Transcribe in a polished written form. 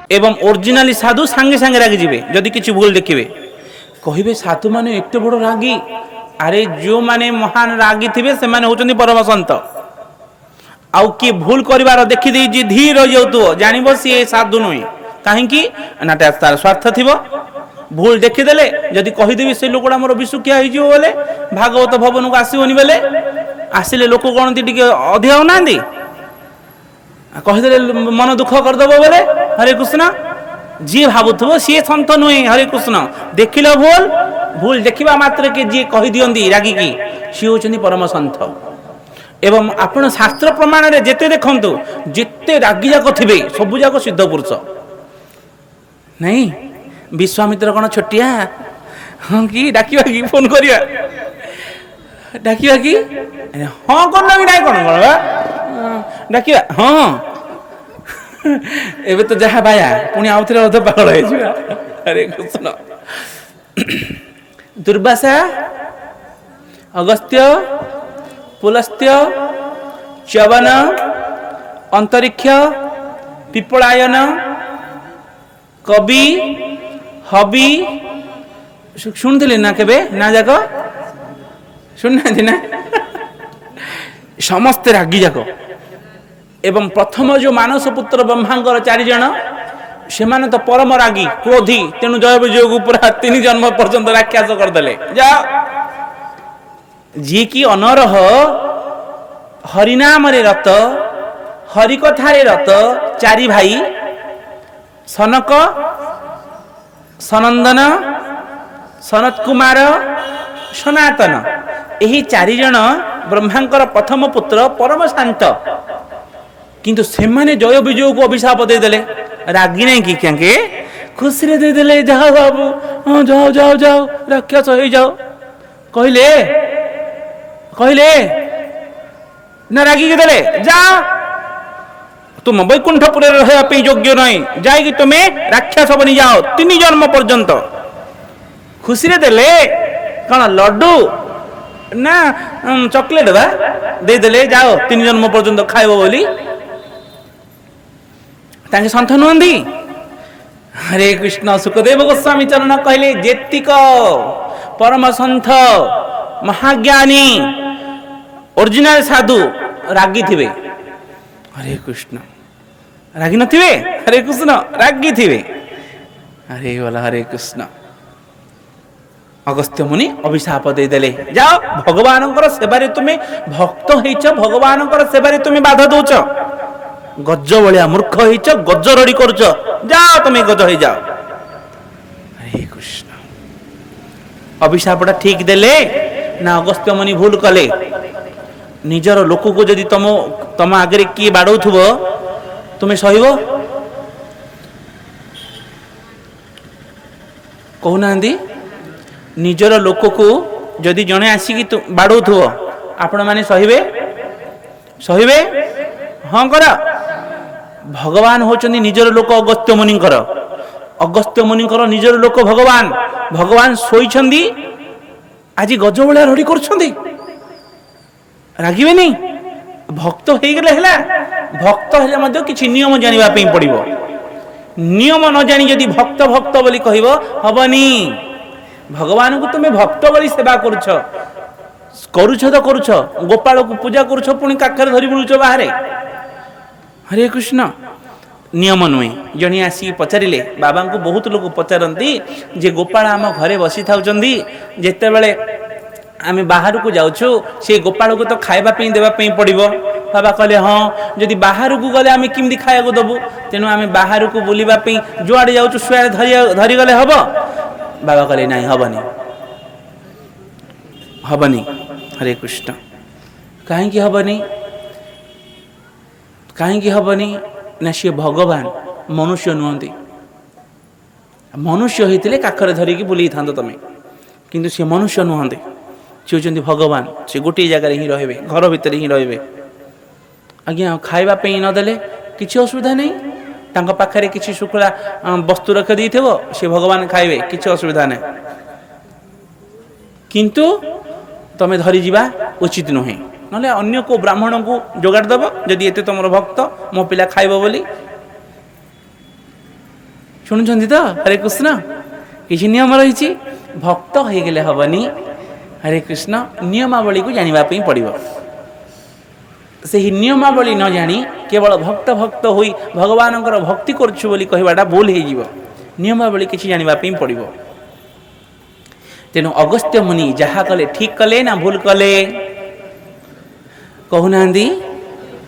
এবং অরিজিনালি সাধু সাଙ୍ଗে সাଙ୍ଗে রাগি যাবে যদি কিছু ভুল দেখিবে কহিবে সাধু মানে এত বড় রাগী আরে যে মানে মহান রাগী থিবে সেমানে হউচন্তি পরম সন্ত আউ কি ভুল করিবার দেখি দেই ধীর হয়ে যাউতো জানিব সি সাধু নয় কাহিকি না তার স্বার্থ থিব ভুল দেখিদেলে যদি কহিদেবি সেই লোকটা আমার বিশুকিয়া হয়ে বলে ভাগবত ভবনକୁ আসিবনি বলে আসলে লোক গণতি টিকে অধিক হউনাহান্তি কহিদেলে মন দুঃখ করদেব বলে হরে কৃষ্ণ जी भावुव सी सन्त नुहे हरे कृष्ण देखिल भूल भूल देखा मात्र के जी कही दियंती रागिकी सी होचंदी परम सन्त एवं आपण शास्त्र प्रमाण रे जेते देखंतु जेते रागी जाक थिबे सबु जाक सिद्ध पुरुष नहीं विश्वामित्र कोन छोटिया हां की डाकिबा की फोन करिया डाकिबा की हां कोन भी नाही कोन डाकिबा हां एबे तो जहा बाया पुणी आउ थे अध पागल हो हरे कृष्ण दुर्वासा अगस्त्य पुलस्त्य च्यवन अंतरिक्ष पिपलायन कवि हबी शुणुले ना केबे ना जाक शुणुना ना समस्ते रागी जाक एवं प्रथम जो मानस पुत्र ब्रह्मांकर 4 जन से माने तो परम रागी क्रोधी तेणु जय विजय को पूरा 3 जन्म पर्यंत राक्षस करदेले जा जी की अनरह हरिनाम रे रत हरिकथा रे रत 4 भाई सनक सनंदन सनत कुमार सनातन यही 4 जन ब्रह्मांकर प्रथम पुत्र परम शांत किंतु से माने जय विजय को अभिशाप देदेले रागी नहीं कि क्या खुशी रे देदेले जाओ बाबू हाँ जाओ जाओ जाओ राक्षस हो जाओ कहले कहले ना रागी के देले जा तुम वैकुंठपुर रहा योग्य नहीं जाएगी तुम्हें राक्षस बनी जाओ 3 जन्म पर्यंत खुशी रे देले कौन लड्डू ना चॉकलेट बा देदेले जाओ 3 जन्म पर्यंत खाइब बोली तांके सन्थ नुहंती हरे कृष्ण सुखदेव गोस्वामी चरण कहले जेतिक परम सन्थ महाज्ञानी ओरिजिनल साधु रागी थिबे हरे कृष्ण रागी नथिबे हरे कृष्ण रागी थिबे हरे बोला हरे कृष्ण अगस्त्य मुनि अभिशाप देदेले जाओ भगवान सेवारे तुम्हें भक्त होइछ भगवान सेवारे तुम्हें बाधा दौच गज भाया मूर्ख होइछ गज रड़ी करुच जाओ तुम्हें गज हो जाओ हरे कृष्ण अभिशापटा ठीक देले ना अगस्त्य मुनि भूल कले निजर लोक को जदि तम आगे किए बाड़ौथुब तुम्हें सहिब कहूना निजर लोक को जदि जड़े आसिक बाड़ौथुब आपण माने सहिबे सहिबे हाँ कर भगवान होचंदी निजर लोक अगस्त्य मुनिकर निजर लोक भगवान भगवान सोईछंदी आज गज भलिया रड़ी करछंदी रागिबे नहीं भक्त हो गले हैला भक्त हेले मध्य किछि नियम जानिबा पई पड़िबो नियम न जानी यदि भक्त भक्त बोली कहबो हबनी भगवान को तुम्हें भक्त बोली सेवा करुछ तो करुछ गोपाल को पूजा करुछ पुणी काखर धरी बुलुछ बाहरे हरे कृष्ण नियम नुहे जणी आसी पचारे बाबा को बहुत लोग पचारती जे गोपाल आम घरे बसी था जिते बड़े आम बाहर को जाऊँ से गोपाल को तो खावाई देवाई पड़ो बाबा कहले हाँ जदि बाहर को गले आम किमती खाया दबू तेणु आम बाहर को बुलवाई जुआड़े जाऊँ शुआड़े धरीगले हम बाबा कहले ना हबनी हबनी हरे कृष्ण कहीं हबनी ना सी भगवान मनुष्य नुहति मनुष्य होते काखरे धरिकी बुले था तुम किंतु सी मनुष्य नुहति सी होती भगवान से गोटे जगार ही रे घर भितर ही रे आज्ञा खावाई नदेले किसी असुविधा नहीं तांका पाखरे किसी शुक्ला वस्तु रख दी से भगवान खाइबे किसी असुविधा नहीं किंतु तमे धरी जीवा उचित नुहे ना अन्य को ब्राह्मण को जोगाड़ दब जदि एते तुम भक्त मो पिला खाइब बोली শুনুଛନ୍ତି তো হরে কৃষ্ণ কিছু নিয়ম রয়েছে ভক্ত হয়ে গেলে হবনি হরে কৃষ্ণ নিয়মাবলী को জানিবা পই পড়িব ସେହି ନିୟମାବଳୀ ନ ଜାଣି କେବଳ ଭକ୍ତ ଭକ୍ତ ହୋଇ ଭଗବାନଙ୍କର ଭକ୍ତି କରୁଛୁ ବୋଲି କହିବାଟା ଭୁଲ ହେଇଯିବ ନିୟମାବଳୀ କିଛି ଜାଣିବା ପାଇଁ ପଡ଼ିବ ତେଣୁ ଅଗସ୍ତ୍ୟ ମୁନି ଯାହା କଲେ ଠିକ୍ କଲେ ନା ଭୁଲ କଲେ କହୁନାହାନ୍ତି